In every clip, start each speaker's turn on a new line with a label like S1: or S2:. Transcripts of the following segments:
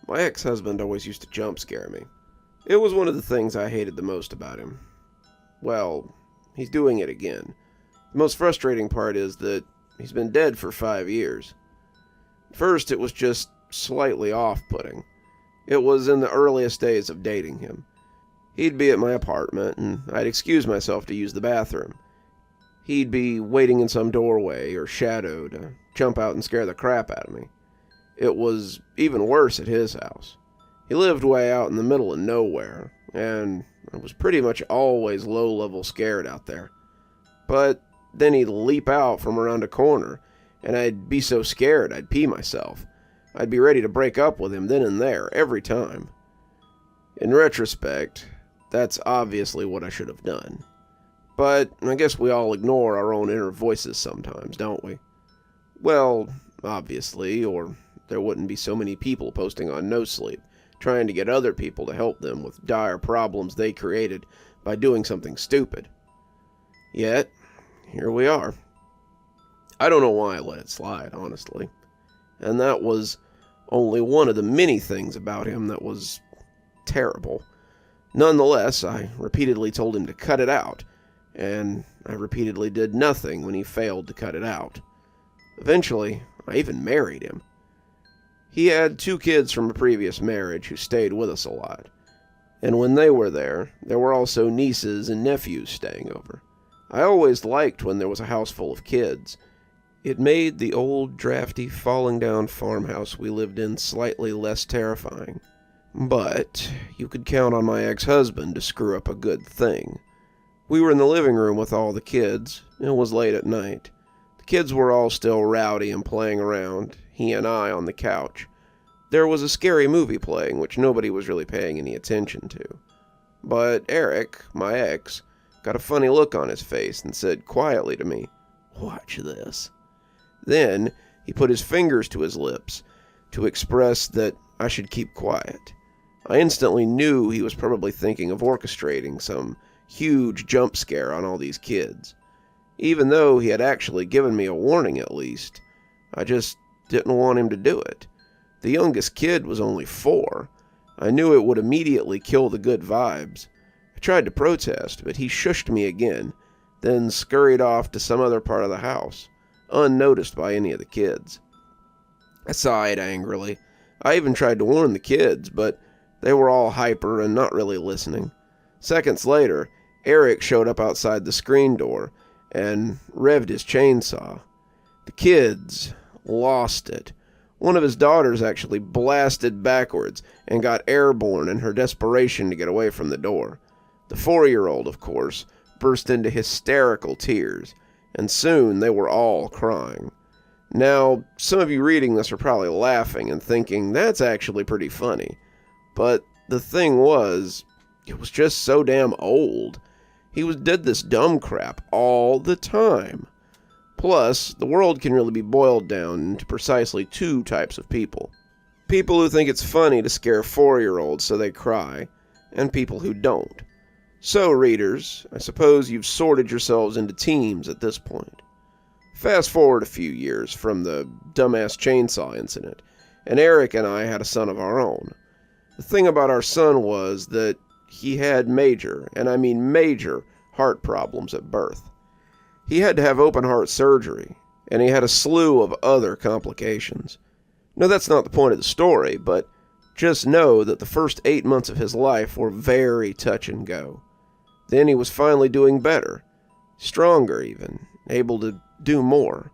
S1: My ex-husband always used to jump scare me. It was one of the things I hated the most about him. Well, he's doing it again. The most frustrating part is that he's been dead for 5 years. First, it was just slightly off-putting. It was in the earliest days of dating him. He'd be at my apartment, and I'd excuse myself to use the bathroom. He'd be waiting in some doorway or shadow to jump out and scare the crap out of me. It was even worse at his house. He lived way out in the middle of nowhere, and I was pretty much always low-level scared out there. But then he'd leap out from around a corner, and I'd be so scared I'd pee myself. I'd be ready to break up with him then and there, every time. In retrospect, that's obviously what I should have done. But I guess we all ignore our own inner voices sometimes, don't we? Well, obviously, or there wouldn't be so many people posting on No Sleep, trying to get other people to help them with dire problems they created by doing something stupid. Yet, here we are. I don't know why I let it slide, honestly. And that was only one of the many things about him that was terrible. Nonetheless, I repeatedly told him to cut it out, and I repeatedly did nothing when he failed to cut it out. Eventually, I even married him. He had 2 kids from a previous marriage who stayed with us a lot. And when they were there were also nieces and nephews staying over. I always liked when there was a house full of kids. It made the old, drafty, falling-down farmhouse we lived in slightly less terrifying. But you could count on my ex-husband to screw up a good thing. We were in the living room with all the kids. It was late at night. The kids were all still rowdy and playing around, he and I on the couch. There was a scary movie playing, which nobody was really paying any attention to. But Eric, my ex, got a funny look on his face and said quietly to me, "Watch this." Then he put his fingers to his lips to express that I should keep quiet. I instantly knew he was probably thinking of orchestrating some huge jump scare on all these kids. Even though he had actually given me a warning at least, I just didn't want him to do it. The youngest kid was only 4. I knew it would immediately kill the good vibes. I tried to protest, but he shushed me again, then scurried off to some other part of the house, unnoticed by any of the kids. I sighed angrily. I even tried to warn the kids, but they were all hyper and not really listening. Seconds later, Eric showed up outside the screen door and revved his chainsaw. The kids lost it. One of his daughters actually blasted backwards and got airborne in her desperation to get away from the door. The 4-year-old, of course, burst into hysterical tears, and soon they were all crying. Now, some of you reading this are probably laughing and thinking, that's actually pretty funny. But the thing was, it was just so damn old. He did this dumb crap all the time. Plus, the world can really be boiled down into precisely 2 types of people. People who think it's funny to scare 4-year-olds so they cry, and people who don't. So, readers, I suppose you've sorted yourselves into teams at this point. Fast forward a few years from the dumbass chainsaw incident, and Eric and I had a son of our own. The thing about our son was that he had major, and I mean major, heart problems at birth. He had to have open-heart surgery, and he had a slew of other complications. No, that's not the point of the story, but just know that the first 8 months of his life were very touch and go. Then he was finally doing better, stronger even, able to do more.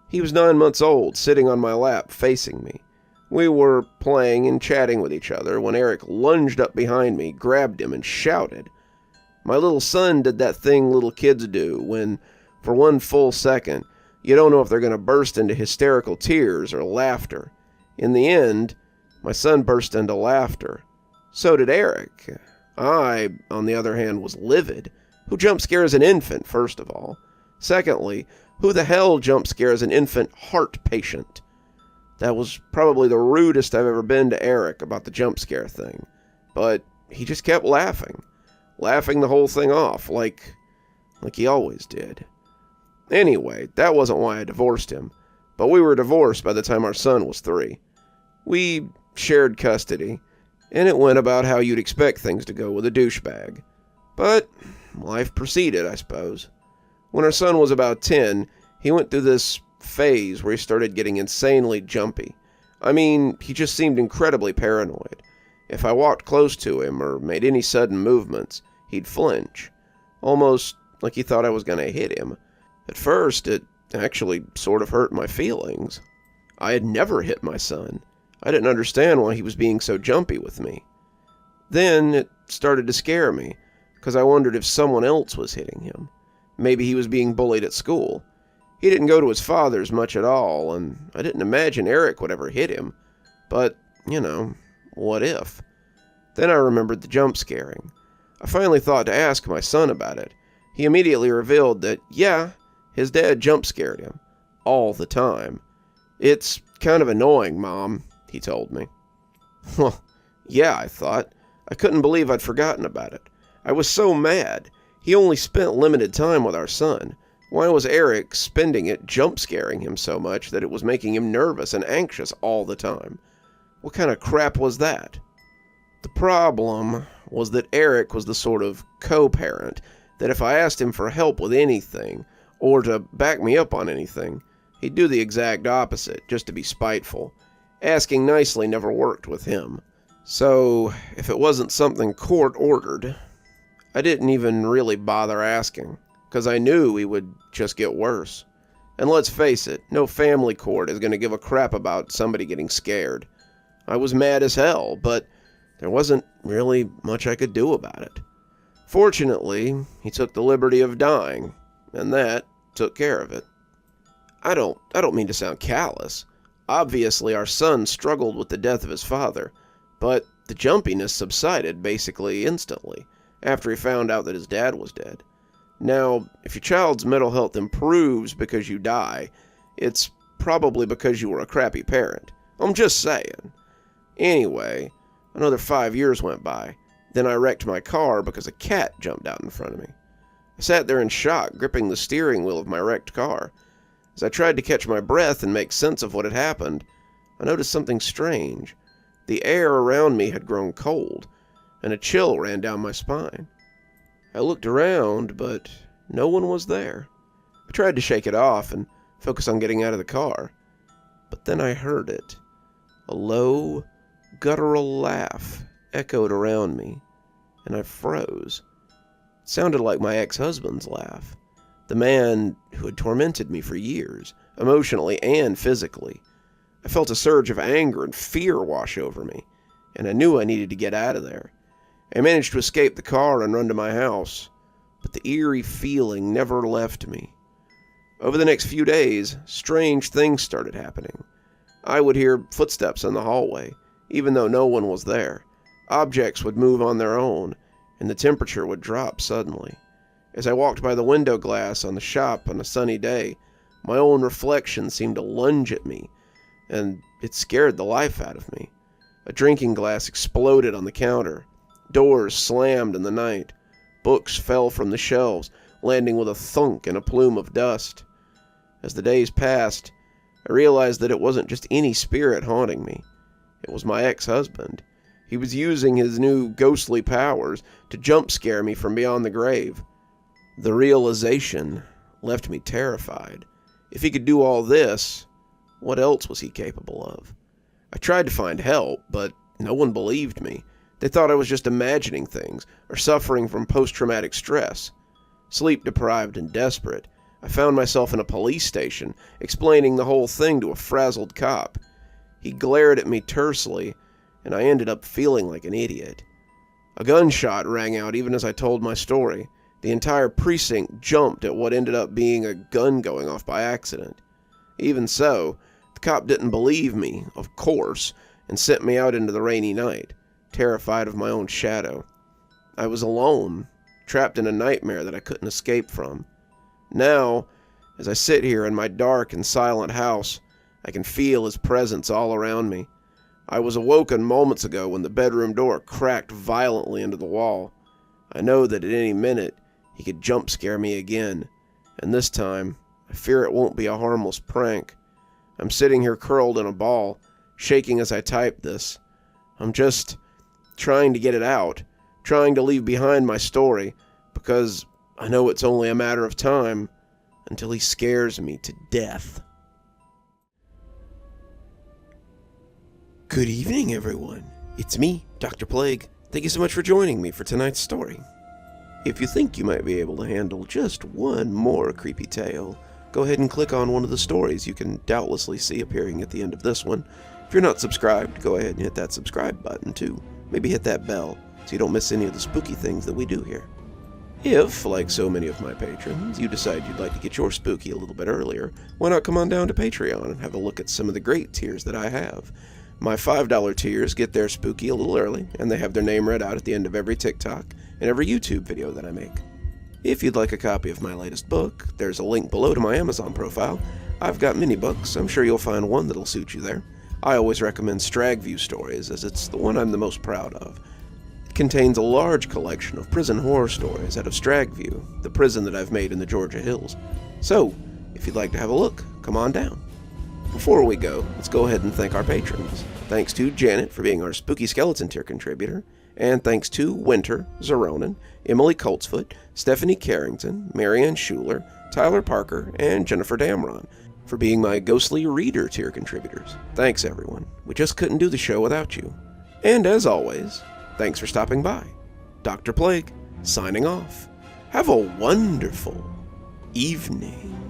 S1: He was 9 months old, sitting on my lap, facing me. We were playing and chatting with each other when Eric lunged up behind me, grabbed him, and shouted. My little son did that thing little kids do when, for 1 full second, you don't know if they're going to burst into hysterical tears or laughter. In the end, my son burst into laughter. So did Eric. I, on the other hand, was livid. Who jump scares an infant, first of all? Secondly, who the hell jump scares an infant heart patient? That was probably the rudest I've ever been to Eric about the jump scare thing. But he just kept laughing. Laughing the whole thing off, like he always did. Anyway, that wasn't why I divorced him. But we were divorced by the time our son was 3. We shared custody, and it went about how you'd expect things to go with a douchebag. But life proceeded, I suppose. When our son was about 10, he went through this phase where he started getting insanely jumpy. I mean, he just seemed incredibly paranoid. If I walked close to him or made any sudden movements, he'd flinch, almost like he thought I was going to hit him. At first, it actually sort of hurt my feelings. I had never hit my son. I didn't understand why he was being so jumpy with me. Then it started to scare me, because I wondered if someone else was hitting him. Maybe he was being bullied at school. He didn't go to his father's much at all, and I didn't imagine Eric would ever hit him. But, what if? Then I remembered the jump scaring. I finally thought to ask my son about it. He immediately revealed that, yeah, his dad jump scared him. All the time. "It's kind of annoying, Mom," he told me. Well, yeah, I thought. I couldn't believe I'd forgotten about it. I was so mad. He only spent limited time with our son. Why was Eric spending it jump scaring him so much that it was making him nervous and anxious all the time? What kind of crap was that? The problem was that Eric was the sort of co-parent that if I asked him for help with anything, or to back me up on anything, he'd do the exact opposite, just to be spiteful. Asking nicely never worked with him. So, if it wasn't something court-ordered, I didn't even really bother asking, because I knew he would just get worse. And let's face it, no family court is going to give a crap about somebody getting scared. I was mad as hell, but there wasn't really much I could do about it. Fortunately, he took the liberty of dying, and that took care of it. I don't mean to sound callous. Obviously, our son struggled with the death of his father, but the jumpiness subsided basically instantly after he found out that his dad was dead. Now, if your child's mental health improves because you die, it's probably because you were a crappy parent. I'm just saying. Anyway, another 5 years went by. Then I wrecked my car because a cat jumped out in front of me. I sat there in shock, gripping the steering wheel of my wrecked car. As I tried to catch my breath and make sense of what had happened, I noticed something strange. The air around me had grown cold, and a chill ran down my spine. I looked around, but no one was there. I tried to shake it off and focus on getting out of the car, but then I heard it. A low, guttural laugh echoed around me, and I froze. It sounded like my ex-husband's laugh, the man who had tormented me for years, emotionally and physically. I felt a surge of anger and fear wash over me, and I knew I needed to get out of there. I managed to escape the car and run to my house, but the eerie feeling never left me. Over the next few days, strange things started happening. I would hear footsteps in the hallway, even though no one was there. Objects would move on their own, and the temperature would drop suddenly. As I walked by the window glass on the shop on a sunny day, my own reflection seemed to lunge at me, and it scared the life out of me. A drinking glass exploded on the counter. Doors slammed in the night. Books fell from the shelves, landing with a thunk and a plume of dust. As the days passed, I realized that it wasn't just any spirit haunting me. It was my ex-husband. He was using his new ghostly powers to jump scare me from beyond the grave. The realization left me terrified. If he could do all this, what else was he capable of? I tried to find help, but no one believed me. They thought I was just imagining things or suffering from post-traumatic stress. Sleep-deprived and desperate, I found myself in a police station, explaining the whole thing to a frazzled cop. He glared at me tersely, and I ended up feeling like an idiot. A gunshot rang out even as I told my story. The entire precinct jumped at what ended up being a gun going off by accident. Even so, the cop didn't believe me, of course, and sent me out into the rainy night, terrified of my own shadow. I was alone, trapped in a nightmare that I couldn't escape from. Now, as I sit here in my dark and silent house, I can feel his presence all around me. I was awoken moments ago when the bedroom door cracked violently into the wall. I know that at any minute he could jump scare me again, and this time I fear it won't be a harmless prank. I'm sitting here curled in a ball, shaking as I type this. I'm just trying to get it out, trying to leave behind my story, because I know it's only a matter of time until he scares me to death. Good evening, everyone. It's me, Dr. Plague. Thank you so much for joining me for tonight's story. If you think you might be able to handle just one more creepy tale, go ahead and click on one of the stories you can doubtlessly see appearing at the end of this one. If you're not subscribed, go ahead and hit that subscribe button too. Maybe hit that bell so you don't miss any of the spooky things that we do here. If, like so many of my patrons, you decide you'd like to get your spooky a little bit earlier, why not come on down to Patreon and have a look at some of the great tiers that I have. My $5 tiers get their spooky a little early, and they have their name read out at the end of every TikTok and every YouTube video that I make. If you'd like a copy of my latest book, there's a link below to my Amazon profile. I've got many books. I'm sure you'll find one that'll suit you there. I always recommend Stragview Stories, as it's the one I'm the most proud of. It contains a large collection of prison horror stories out of Stragview, the prison that I've made in the Georgia hills. So, if you'd like to have a look, come on down. Before we go, let's go ahead and thank our patrons. Thanks to Janet for being our Spooky Skeleton tier contributor, and thanks to Winter, Xaronan, Emily Coltsfoot, Stephanie Carrington, Marianne Schuler, Tyler Parker, and Jennifer Damron for being my Ghostly Reader tier contributors. Thanks, everyone. We just couldn't do the show without you. And as always, thanks for stopping by. Dr. Plague, signing off. Have a wonderful evening.